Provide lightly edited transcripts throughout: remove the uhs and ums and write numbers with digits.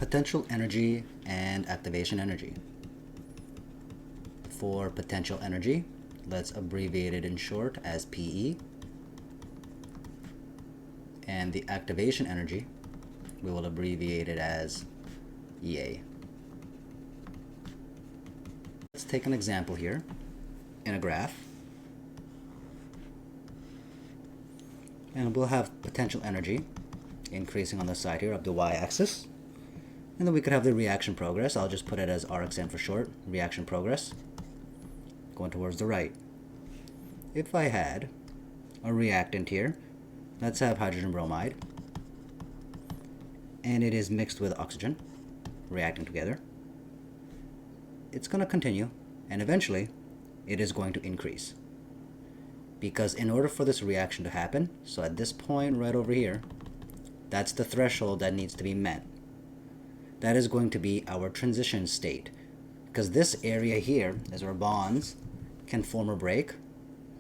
potential energy and activation energy. For potential energy, let's abbreviate it in short as PE. And the activation energy, we will abbreviate it as EA. Let's take an example here in a graph. And we'll have potential energy increasing on the side here of the y-axis. And then we could have the reaction progress. I'll just put it as RxN for short, reaction progress, going towards the right. If I had a reactant here, let's have hydrogen bromide, and it is mixed with oxygen, reacting together, it's going to continue, and eventually it is going to increase. Because in order for this reaction to happen, so at this point right over here, that's the threshold that needs to be met. That is going to be our transition state. Because this area here is where bonds can form or break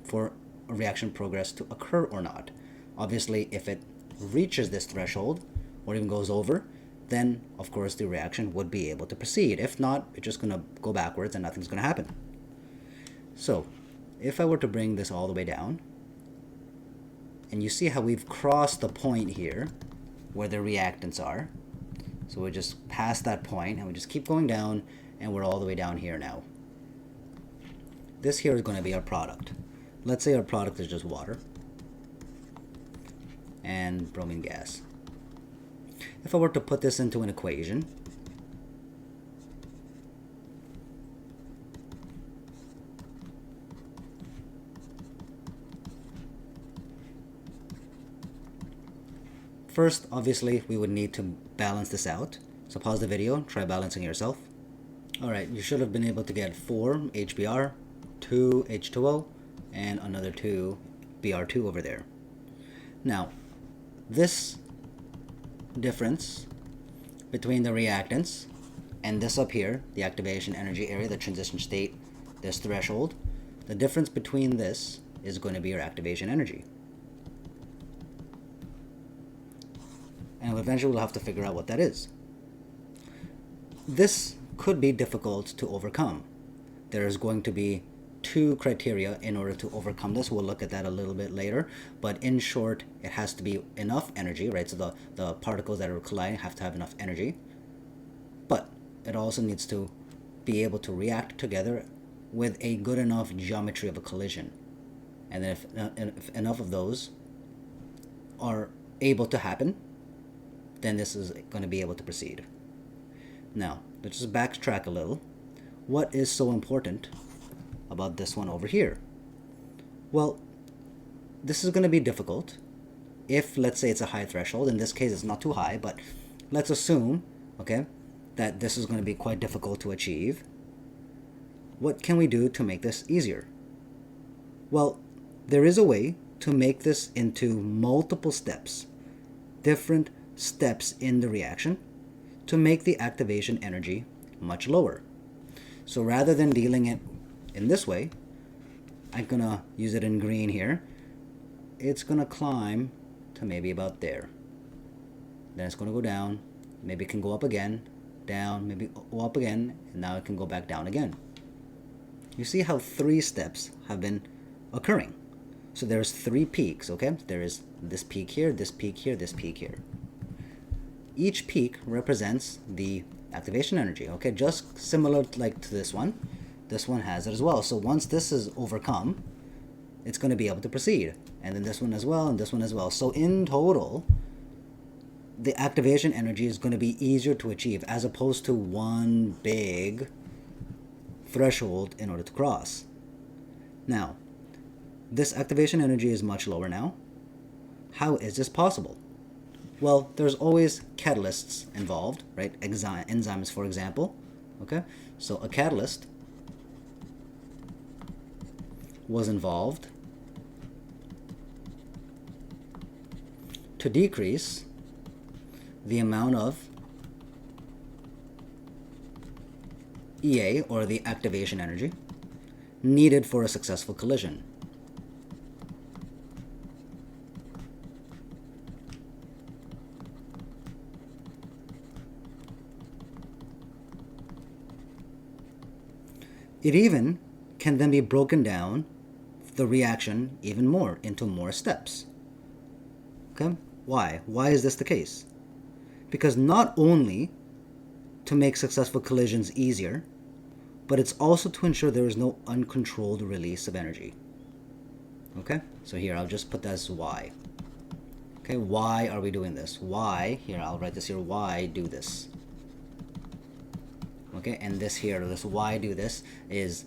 for a reaction progress to occur or not. Obviously, if it reaches this threshold or even goes over, then of course the reaction would be able to proceed. If not, it's just going to go backwards and nothing's going to happen. So if I were to bring this all the way down, and you see how we've crossed the point here where the reactants are. So we just pass that point and we just keep going down, and we're all the way down here now. This here is going to be our product. Let's say our product is just water and bromine gas. If I were to put this into an equation, first, obviously, we would need to balance this out. So pause the video, try balancing yourself. Alright, you should have been able to get 4 HBr, 2 H2O, and another 2 Br2 over there. Now, this difference between the reactants and this up here, the activation energy area, the transition state, this threshold, the difference between this is going to be your activation energy. And eventually we'll have to figure out what that is. This could be difficult to overcome. There's going to be 2 criteria in order to overcome this. We'll look at that a little bit later. But in short, it has to be enough energy, right? So the particles that are colliding have to have enough energy. But it also needs to be able to react together with a good enough geometry of a collision. And then if enough of those are able to happen, then this is going to be able to proceed. Now, let's just backtrack a little. What is so important about this one over here? Well, this is going to be difficult if, let's say, it's a high threshold. In this case, it's not too high, but let's assume, okay, that this is going to be quite difficult to achieve. What can we do to make this easier? Well, there is a way to make this into multiple steps, different steps in the reaction, to make the activation energy much lower. So rather than dealing it in this way, I'm gonna use it in green here. It's gonna climb to maybe about there. Then it's gonna go down, maybe it can go up again, down, maybe go up again, and now it can go back down again. You see how 3 steps have been occurring. So there's 3 peaks, okay? There is this peak here, this peak here, this peak here. Each peak represents the activation energy, okay? Just similar like to this one has it as well. So once this is overcome, it's going to be able to proceed. And then this one as well, and this one as well. So in total, the activation energy is going to be easier to achieve as opposed to one big threshold in order to cross. Now, this activation energy is much lower now. How is this possible? Well, there's always catalysts involved, right? Enzymes, for example. Okay, so a catalyst was involved to decrease the amount of EA, or the activation energy, needed for a successful collision. It even can then be broken down, the reaction, even more into more steps. Okay? Why? Why is this the case? Because not only to make successful collisions easier, but it's also to ensure there is no uncontrolled release of energy. Okay? So here, I'll just put that as why. Okay, why are we doing this? Why, here, I'll write this here, why do this? Okay, and this here, this why do this is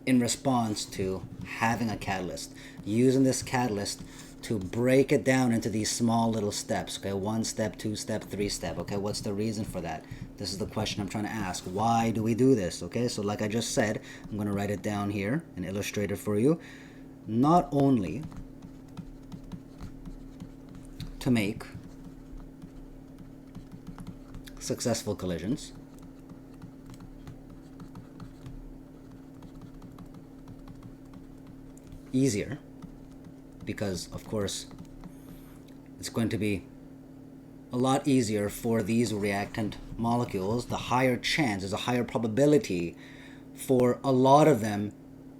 in response to having a catalyst, using this catalyst to break it down into these small little steps. Okay, 1 step, 2 step, 3 step. Okay, what's the reason for that? This is the question I'm trying to ask. Why do we do this? Okay, so like I just said, I'm going to write it down here and illustrate it for you. Not only to make successful collisions, easier, because of course it's going to be a lot easier for these reactant molecules. The higher chance, there's a higher probability for a lot of them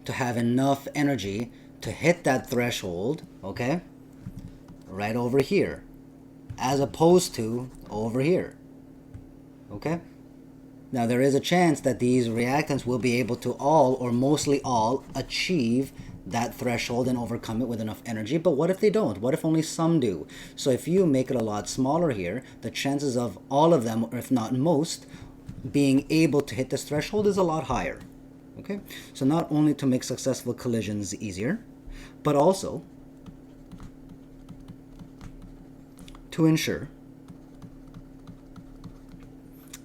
to have enough energy to hit that threshold, okay, right over here, as opposed to over here. Okay, now there is a chance that these reactants will be able to all, or mostly all, achieve that threshold and overcome it with enough energy. But what if they don't? What if only some do? So if you make it a lot smaller here, the chances of all of them, or if not most, being able to hit this threshold is a lot higher. Okay, so not only to make successful collisions easier, but also to ensure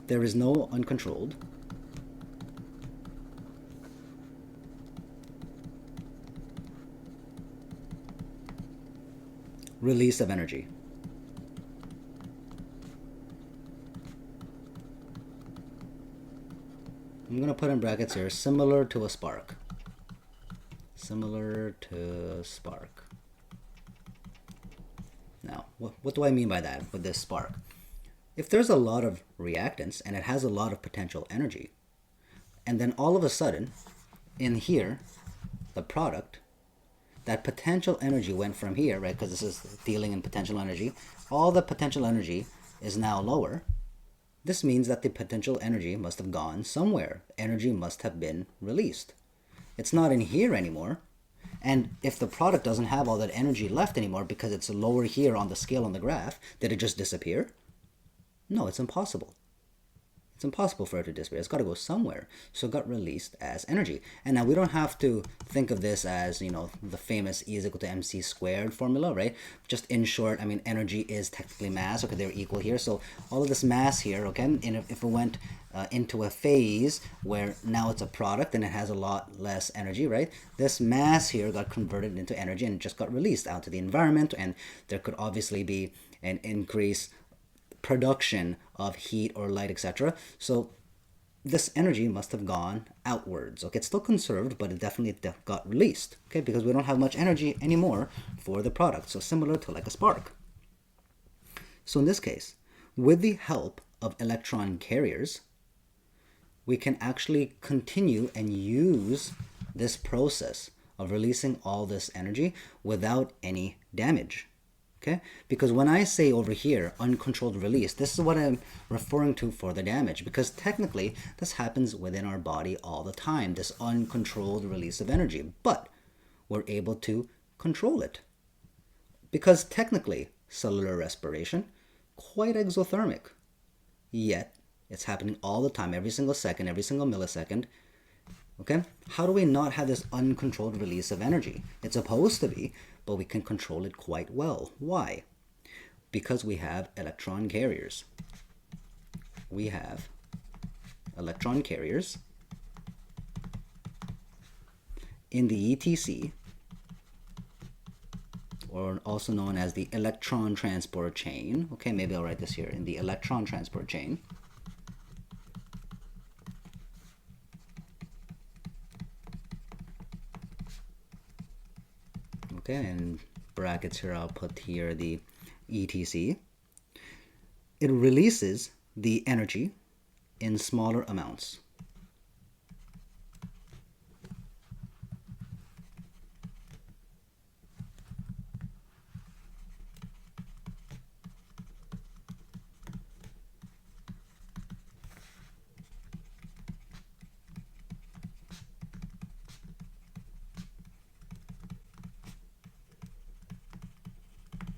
there is no uncontrolled release of energy. I'm going to put in brackets here, similar to a spark. Similar to a spark. Now, what do I mean by that with this spark? If there's a lot of reactants and it has a lot of potential energy, and then all of a sudden, in here, the product, that potential energy went from here, right, because this is dealing in potential energy, all the potential energy is now lower. This means that the potential energy must have gone somewhere. Energy must have been released. It's not in here anymore. And if the product doesn't have all that energy left anymore because it's lower here on the scale on the graph, did it just disappear? No, it's impossible. It's impossible for it to disappear. It's got to go somewhere. So it got released as energy. And now we don't have to think of this as, you know, the famous E is equal to mc squared formula, right? Just in short, I mean, energy is technically mass. Okay, they're equal here. So all of this mass here, okay, and if it went into a phase where now it's a product and it has a lot less energy, right? This mass here got converted into energy and just got released out to the environment. And there could obviously be an increase production of heat or light, etc. So this energy must have gone outwards. Okay, it's still conserved, but it definitely got released. Okay, because we don't have much energy anymore for the product. So similar to like a spark. So in this case, with the help of electron carriers, we can actually continue and use this process of releasing all this energy without any damage. Okay? Because when I say over here, uncontrolled release, this is what I'm referring to for the damage. Because technically, this happens within our body all the time, this uncontrolled release of energy. But we're able to control it. Because technically, cellular respiration, quite exothermic. Yet, it's happening all the time, every single second, every single millisecond. Okay? How do we not have this uncontrolled release of energy? It's supposed to be, but we can control it quite well. Why? Because we have electron carriers. We have electron carriers in the ETC, or also known as the electron transport chain. Okay, maybe I'll write this here, in the electron transport chain. Okay, and brackets here, I'll put here the ETC. It releases the energy in smaller amounts.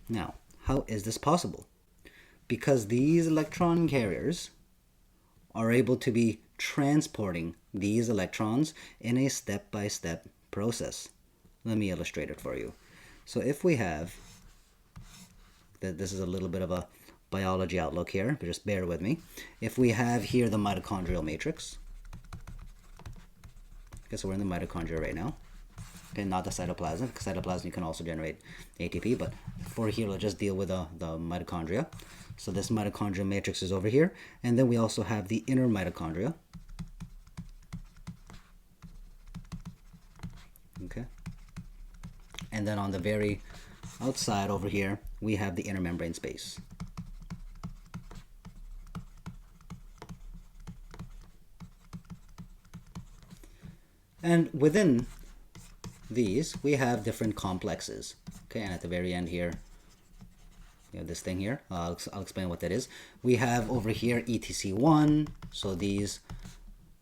Now, how is this possible? Because these electron carriers are able to be transporting these electrons in a step-by-step process. Let me illustrate it for you. So if we have, this is a little bit of a biology outlook here, but just bear with me. If we have here the mitochondrial matrix, okay, so we're in the mitochondria right now. Okay, not the cytoplasm, because cytoplasm you can also generate ATP, but for here, let's just deal with the mitochondria. So this mitochondrial matrix is over here, and then we also have the inner mitochondria. Okay. And then on the very outside over here, we have the inner membrane space. And within these, we have different complexes. Okay, and at the very end here, you have this thing here. I'll explain what that is. We have over here ETC1, so these,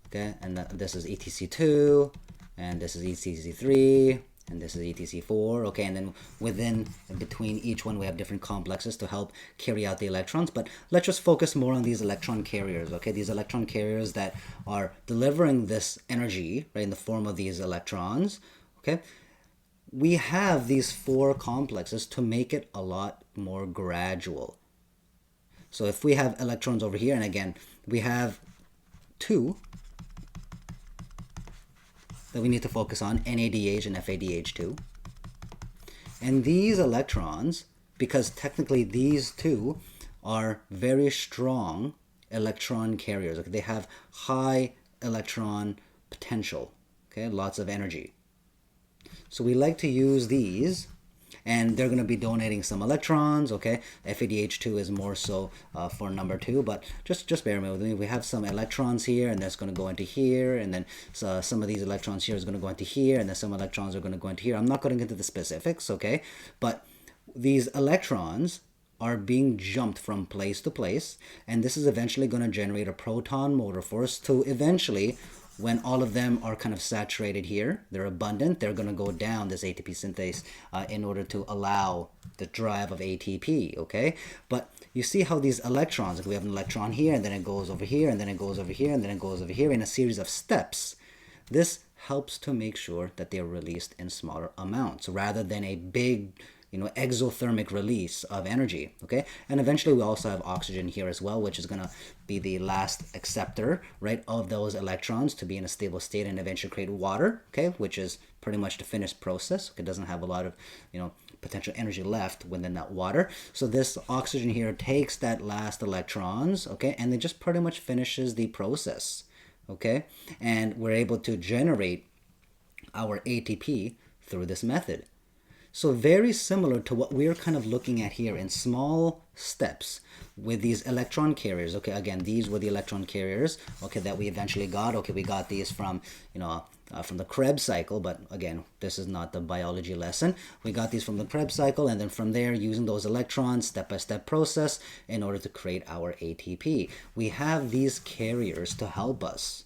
okay, and this is ETC2, and this is ETC3, and this is ETC4, okay, and then within, between each one, we have different complexes to help carry out the electrons, but let's just focus more on these electron carriers, okay, these electron carriers that are delivering this energy, right, in the form of these electrons, okay. We have these four complexes to make it a lot more gradual. So if we have electrons over here, and again, we have two that we need to focus on, NADH and FADH2. And these electrons, because technically these two are very strong electron carriers. Okay? They have high electron potential, okay, lots of energy. So we like to use these, and they're going to be donating some electrons, okay? FADH2 is more so for number 2, but just bear with me. We have some electrons here, and that's going to go into here, and then some of these electrons here is going to go into here, and then some electrons are going to go into here. I'm not going to get into the specifics, okay? But these electrons are being jumped from place to place, and this is eventually going to generate a proton motor force to eventually, when all of them are kind of saturated here, they're abundant, they're going to go down this ATP synthase in order to allow the drive of ATP, okay? But you see how these electrons, like we have an electron here, and then it goes over here, and then it goes over here, and then it goes over here in a series of steps. This helps to make sure that they're released in smaller amounts rather than a big, exothermic release of energy, okay? And eventually we also have oxygen here as well, which is going to be the last acceptor, right, of those electrons to be in a stable state and eventually create water, okay, which is pretty much the finished process. It doesn't have a lot of, potential energy left within that water. So this oxygen here takes that last electrons, okay, and it just pretty much finishes the process, okay? And we're able to generate our ATP through this method. So very similar to what we're kind of looking at here in small steps with these electron carriers. Okay, again, these were the electron carriers, okay, that we eventually got. Okay, we got these from, from the Krebs cycle, but again, this is not the biology lesson. We got these from the Krebs cycle, and then from there, using those electrons, step-by-step process in order to create our ATP. We have these carriers to help us.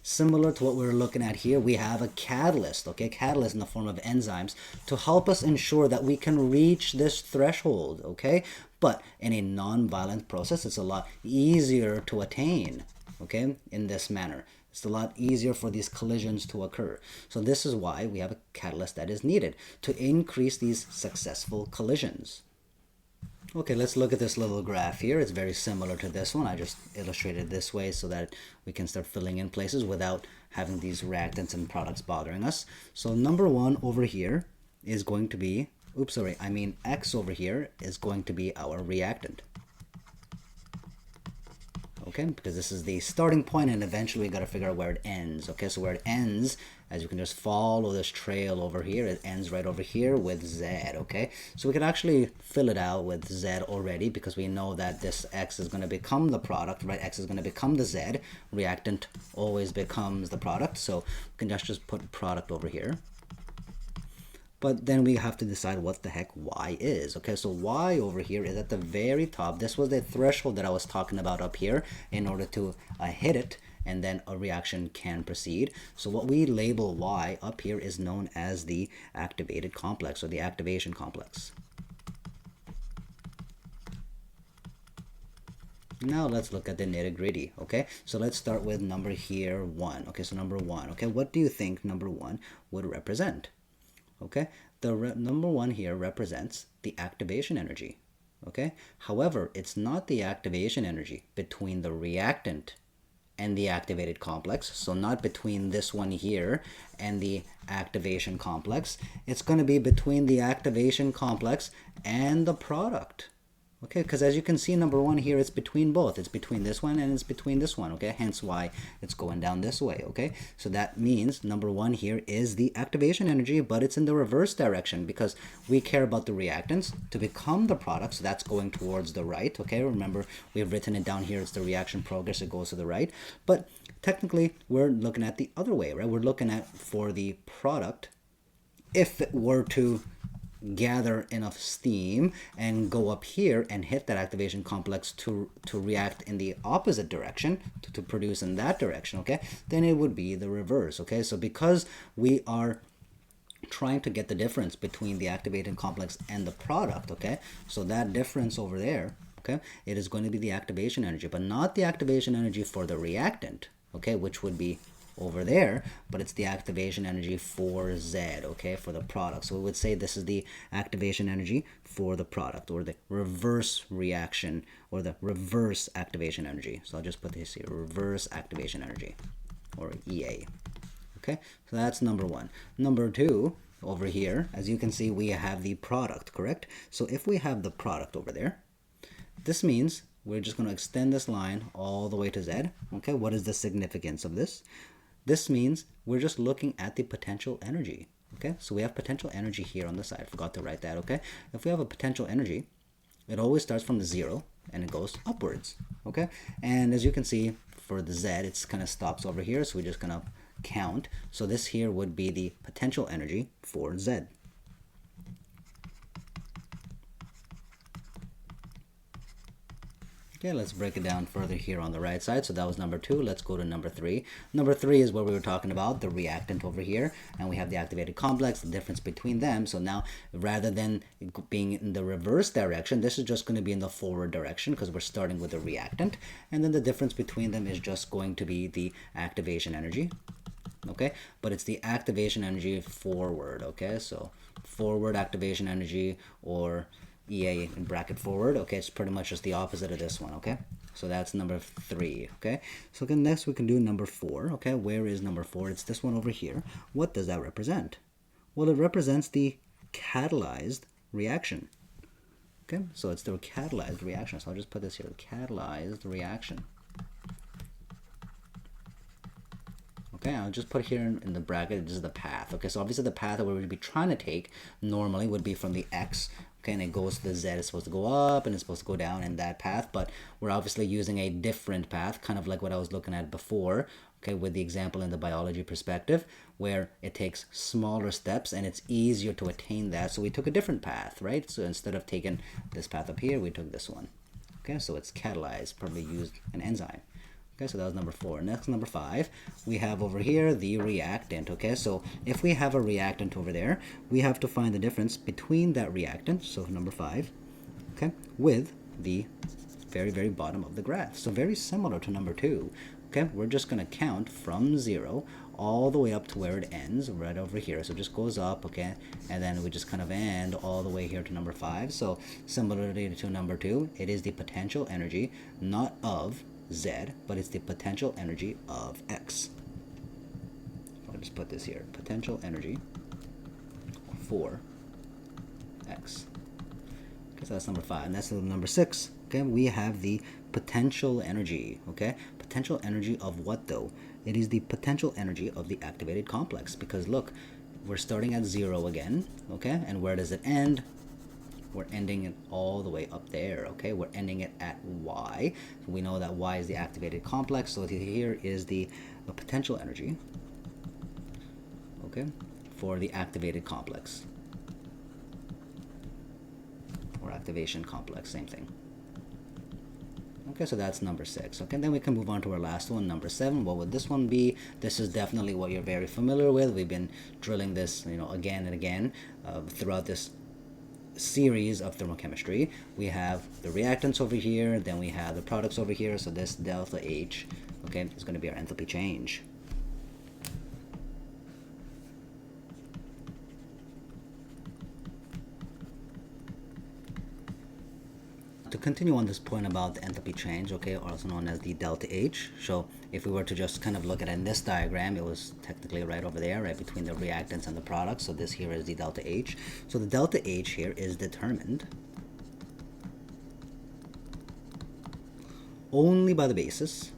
Similar to what we're looking at here, we have a catalyst, okay? Catalyst in the form of enzymes to help us ensure that we can reach this threshold, okay? But in a non-violent process, it's a lot easier to attain, okay, in this manner. It's a lot easier for these collisions to occur. So this is why we have a catalyst that is needed to increase these successful collisions. Okay, let's look at this little graph here. It's very similar to this one. I just illustrated it this way so that we can start filling in places without having these reactants and products bothering us. So number 1 over here is going to be, X over here is going to be our reactant. Okay, because this is the starting point, and eventually we got to figure out where it ends. Okay, so where it ends, as you can just follow this trail over here, it ends right over here with Z. Okay, so we can actually fill it out with Z already because we know that this X is going to become the product, right? X is going to become the Z. Reactant always becomes the product, so we can just put product over here. But then we have to decide what the heck Y is. Okay, so Y over here is at the very top. This was the threshold that I was talking about up here in order to hit it, and then a reaction can proceed. So what we label Y up here is known as the activated complex or the activation complex. Now let's look at the nitty-gritty, okay? So let's start with number here, 1. Okay, so number 1, okay? What do you think number 1 would represent? Okay, the number 1 here represents the activation energy, okay? However, it's not the activation energy between the reactant and the activated complex, so not between this one here and the activation complex. It's going to be between the activation complex and the product. Okay, because as you can see, number 1 here, it's between both. It's between this one and it's between this one, okay? Hence why it's going down this way, okay? So that means number 1 here is the activation energy, but it's in the reverse direction because we care about the reactants to become the product, so that's going towards the right, okay? Remember, we've written it down here. It's the reaction progress. It goes to the right. But technically, we're looking at the other way, right? We're looking at for the product, if it were to gather enough steam and go up here and hit that activation complex to react in the opposite direction, to produce in that direction, okay, then it would be the reverse, okay? So because we are trying to get the difference between the activated complex and the product, okay, so that difference over there, okay, it is going to be the activation energy, but not the activation energy for the reactant, okay, which would be over there, but it's the activation energy for Z, okay, for the product. So we would say this is the activation energy for the product, or the reverse reaction, or the reverse activation energy. So I'll just put this here, reverse activation energy, or EA. Okay, so that's number 1. Number 2, over here, as you can see, we have the product, correct? So if we have the product over there, this means we're just going to extend this line all the way to Z. Okay, what is the significance of this? This means we're just looking at the potential energy. Okay, so we have potential energy here on the side. Forgot to write that, okay? If we have a potential energy, it always starts from the 0 and it goes upwards, okay? And as you can see, for the Z, it's kind of stops over here, so we're just going to count. So this here would be the potential energy for Z. Okay, let's break it down further here on the right side. So that was number 2. Let's go to number 3. Number 3 is what we were talking about, the reactant over here. And we have the activated complex, the difference between them. So now, rather than being in the reverse direction, this is just going to be in the forward direction because we're starting with the reactant. And then the difference between them is just going to be the activation energy. Okay, but it's the activation energy forward. Okay, so forward activation energy, or EA in bracket forward. Okay, it's pretty much just the opposite of this one. Okay, so that's number 3. Okay, so then next we can do number 4. Okay, where is number 4? It's this one over here. What does that represent? Well, it represents the catalyzed reaction. Okay, so it's the catalyzed reaction. So I'll just put this here, catalyzed reaction. Okay, I'll just put here in the bracket, this is the path. Okay, so obviously the path that we would be trying to take normally would be from the X, okay, and it goes to the Z. It's supposed to go up and it's supposed to go down in that path, but we're obviously using a different path, kind of like what I was looking at before, okay, with the example in the biology perspective, where it takes smaller steps and it's easier to attain that. So we took a different path, right? So instead of taking this path up here, we took this one. Okay, so it's catalyzed, probably used an enzyme. Okay, so that was number 4. Next, number 5, we have over here the reactant. Okay, so if we have a reactant over there, we have to find the difference between that reactant, so number 5, okay, with the very, very bottom of the graph. So very similar to number 2. Okay, we're just going to count from 0 all the way up to where it ends, right over here. So it just goes up, okay, and then we just kind of end all the way here to number 5. So similarly to number 2, it is the potential energy, not of Z, but it's the potential energy of X. I'll just put this here, potential energy for X. Okay, so that's number 5. And that's number 6. Okay, we have the potential energy. Okay, potential energy of what though? It is the potential energy of the activated complex, because look, we're starting at 0 again. Okay, and where does it end? We're ending it all the way up there, okay? We're ending it at Y. So we know that Y is the activated complex, so here is the potential energy, okay, for the activated complex. Or activation complex, same thing. Okay, so that's number 6. Okay, then we can move on to our last one, number 7. What would this one be? This is definitely what you're very familiar with. We've been drilling this, again and again throughout this series of thermochemistry. We have the reactants over here, then we have the products over here, so this delta H, okay, is going to be our enthalpy change. To continue on this point about the enthalpy change, okay, also known as the delta H. So if we were to just kind of look at it in this diagram, it was technically right over there, right between the reactants and the products. So this here is the delta H. So the delta H here is determined only by the basis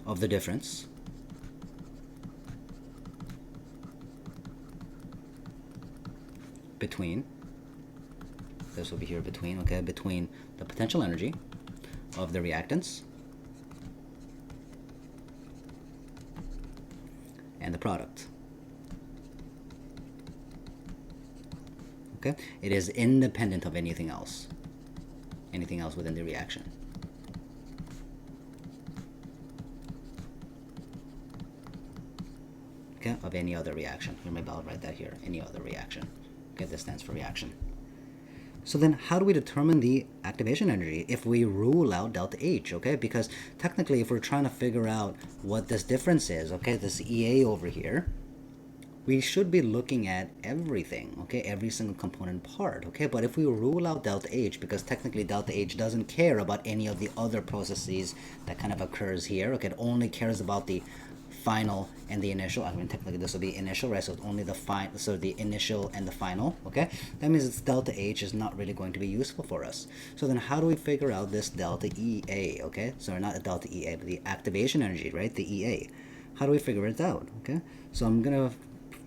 of the difference between, this will be here between, okay, between the potential energy of the reactants and the product. Okay, it is independent of anything else within the reaction. Okay, of any other reaction. Here, maybe I'll write that here, any other reaction. Okay, this stands for reaction. So then how do we determine the activation energy if we rule out delta H, okay? Because technically if we're trying to figure out what this difference is, okay, this EA over here, we should be looking at everything, okay, every single component part, okay? But if we rule out delta H, because technically delta H doesn't care about any of the other processes that kind of occurs here, okay, it only cares about the final and the initial. I mean, technically this will be initial, right? So it's only the so the initial and the final, okay? That means it's delta H is not really going to be useful for us. So then how do we figure out this delta EA, okay? Sorry, not a delta EA, but the activation energy, right? The EA. How do we figure it out, okay? So I'm gonna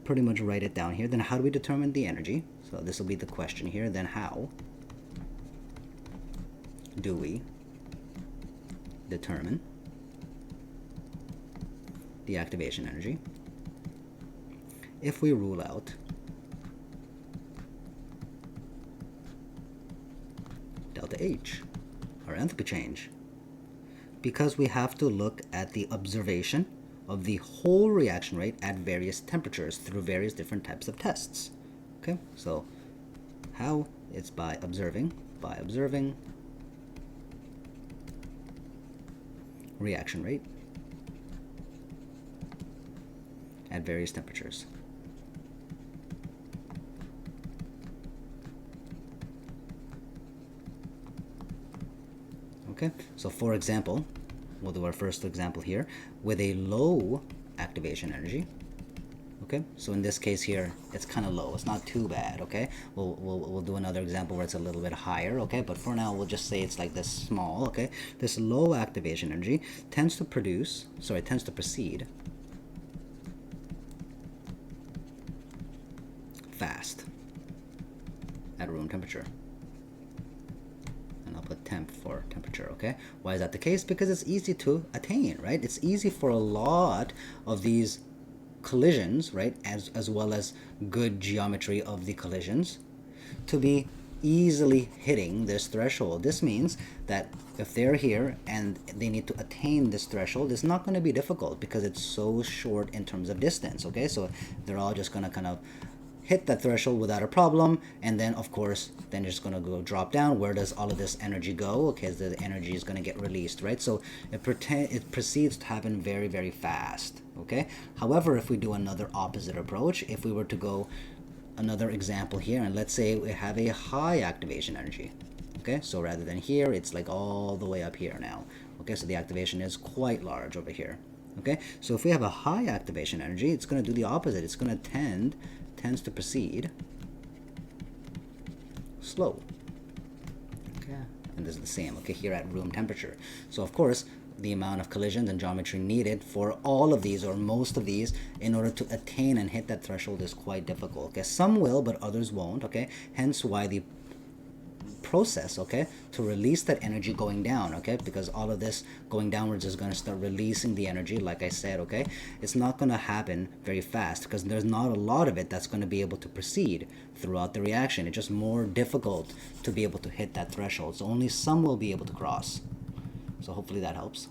pretty much write it down here. Then how do we determine the energy? So this will be the question here. Then how do we determine the activation energy if we rule out delta H, or enthalpy change? Because we have to look at the observation of the whole reaction rate at various temperatures through various different types of tests. Okay, so how? It's by observing reaction rate at various temperatures. Okay, so for example, we'll do our first example here with a low activation energy. Okay, so in this case here, it's kind of low. It's not too bad. Okay, we'll do another example where it's a little bit higher. Okay, but for now we'll just say it's like this small. Okay, this low activation energy tends to proceed fast at room temperature. And I'll put temp for temperature, okay? Why is that the case? Because it's easy to attain, right? It's easy for a lot of these collisions, right, as well as good geometry of the collisions, to be easily hitting this threshold. This means that if they're here and they need to attain this threshold, it's not going to be difficult because it's so short in terms of distance, okay? So they're all just going to kind of hit that threshold without a problem, and then of course then you're just going to go drop down. Where does all of this energy go? Okay, the energy is going to get released, right? So it proceeds to happen very, very fast, okay? However, if we do another opposite approach, if we were to go another example here, and let's say we have a high activation energy, okay? So rather than here, it's like all the way up here now, okay? So the activation is quite large over here, okay? So if we have a high activation energy, it's going to do the opposite. It's going to tends to proceed slow, okay? And this is the same, okay, here at room temperature. So of course the amount of collisions and geometry needed for all of these or most of these in order to attain and hit that threshold is quite difficult, okay? Some will, but others won't, okay? Hence why the process, okay, to release that energy going down, okay, because all of this going downwards is going to start releasing the energy, like I said, okay? It's not going to happen very fast because there's not a lot of it that's going to be able to proceed throughout the reaction. It's just more difficult to be able to hit that threshold. So only some will be able to cross. So hopefully that helps.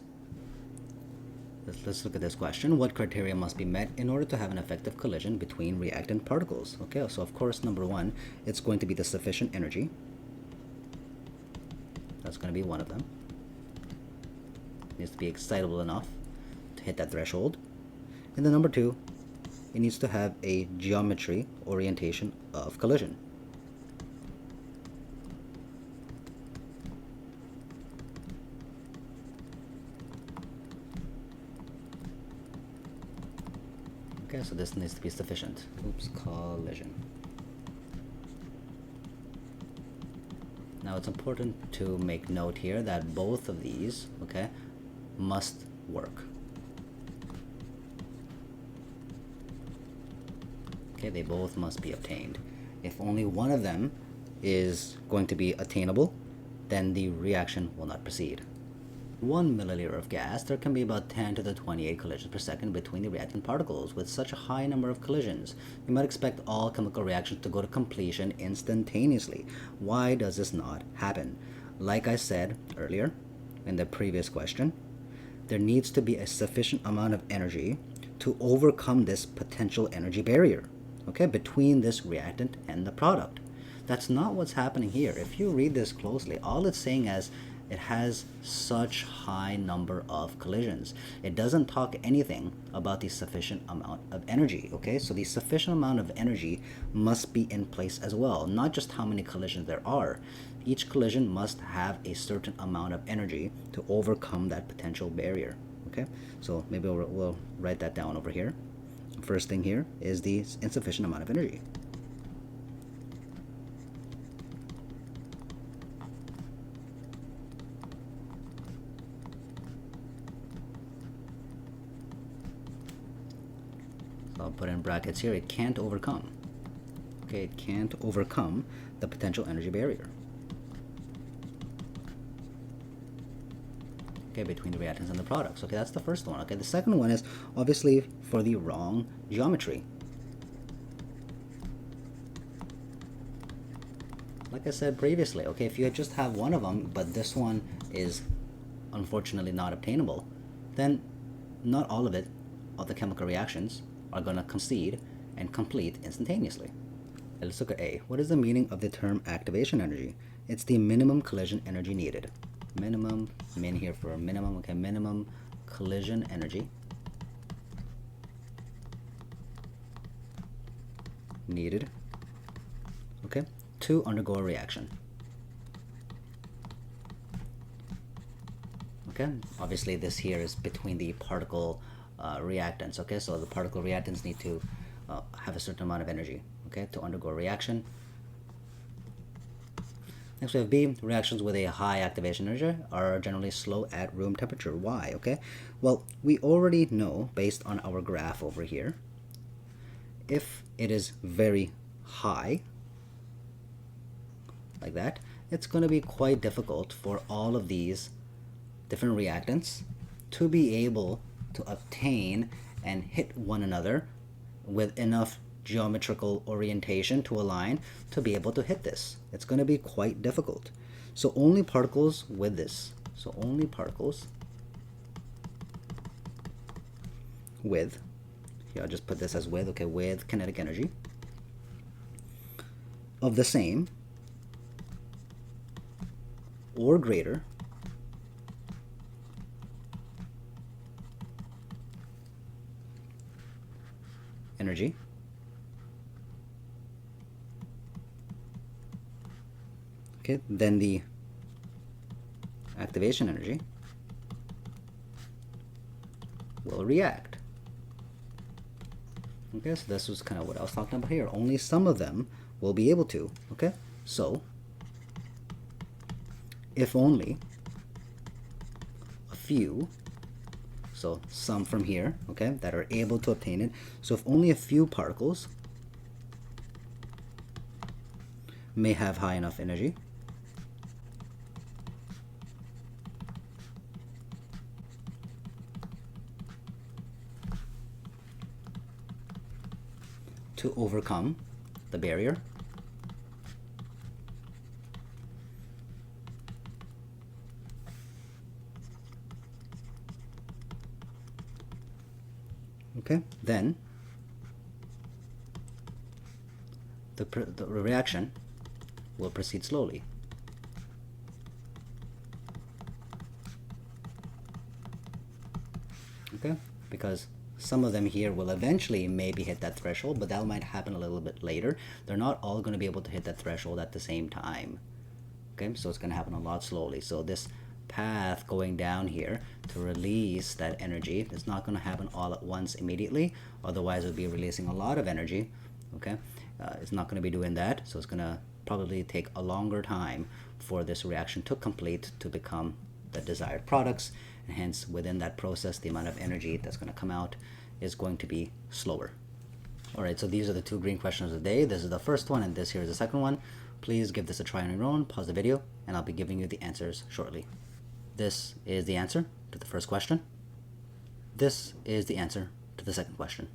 Let's look at this question. What criteria must be met in order to have an effective collision between reactant particles? Okay, so of course, number one, it's going to be the sufficient energy. That's going to be one of them. It needs to be excitable enough to hit that threshold. And then number two, it needs to have a geometry orientation of collision. Okay, so this needs to be sufficient. Oops, collision. Now it's important to make note here that both of these, okay, must work. Okay, they both must be obtained. If only one of them is going to be attainable, then the reaction will not proceed. 1 milliliter of gas, there can be about 10 to the 28 collisions per second between the reactant particles. With such a high number of collisions, you might expect all chemical reactions to go to completion instantaneously. Why does this not happen? Like I said earlier in the previous question, there needs to be a sufficient amount of energy to overcome this potential energy barrier, okay, between this reactant and the product. That's not what's happening here. If you read this closely, all it's saying is it has such high number of collisions. It doesn't talk anything about the sufficient amount of energy, okay? So the sufficient amount of energy must be in place as well, not just how many collisions there are. Each collision must have a certain amount of energy to overcome that potential barrier, okay? So maybe we'll write that down over here. First thing here is the insufficient amount of energy. I'll put in brackets here, it can't overcome. Okay, it can't overcome the potential energy barrier. Okay, between the reactants and the products. Okay, that's the first one. Okay, the second one is obviously for the wrong geometry. Like I said previously, okay, if you just have one of them, but this one is unfortunately not obtainable, then not all of it, all the chemical reactions, are going to concede and complete instantaneously. Let's look at A. What is the meaning of the term activation energy? It's the minimum collision energy needed. Minimum, min here for minimum, okay, minimum collision energy needed, okay, to undergo a reaction. Okay, obviously this here is between the particle reactants, okay, so the particle reactants need to have a certain amount of energy, okay, to undergo a reaction. Next we have B. Reactions with a high activation energy are generally slow at room temperature. Why? Okay, well, we already know based on our graph over here, if it is very high, like that, it's going to be quite difficult for all of these different reactants to be able to obtain and hit one another with enough geometrical orientation to align to be able to hit this. It's going to be quite difficult. So only particles with this. So only particles with, here I'll just put this as with, okay, with kinetic energy of the same or greater energy okay, then the activation energy will react. Okay, so this was kind of what I was talking about here. Only some of them will be able to. Okay, so if only a few, so some from here, okay, that are able to obtain it. So if only a few particles may have high enough energy to overcome the barrier, Okay, then the reaction will proceed slowly. Okay, because some of them here will eventually maybe hit that threshold, but that might happen a little bit later. They're not all going to be able to hit that threshold at the same time. Okay, so it's going to happen a lot slowly. So this path going down here to release that energy is not going to happen all at once immediately. Otherwise, it would be releasing a lot of energy. Okay, it's not going to be doing that. So it's going to probably take a longer time for this reaction to complete to become the desired products. And hence, within that process, the amount of energy that's going to come out is going to be slower. All right, so these are the two green questions of the day. This is the first one, and this here is the second one. Please give this a try on your own, pause the video, and I'll be giving you the answers shortly. This is the answer to the first question. This is the answer to the second question.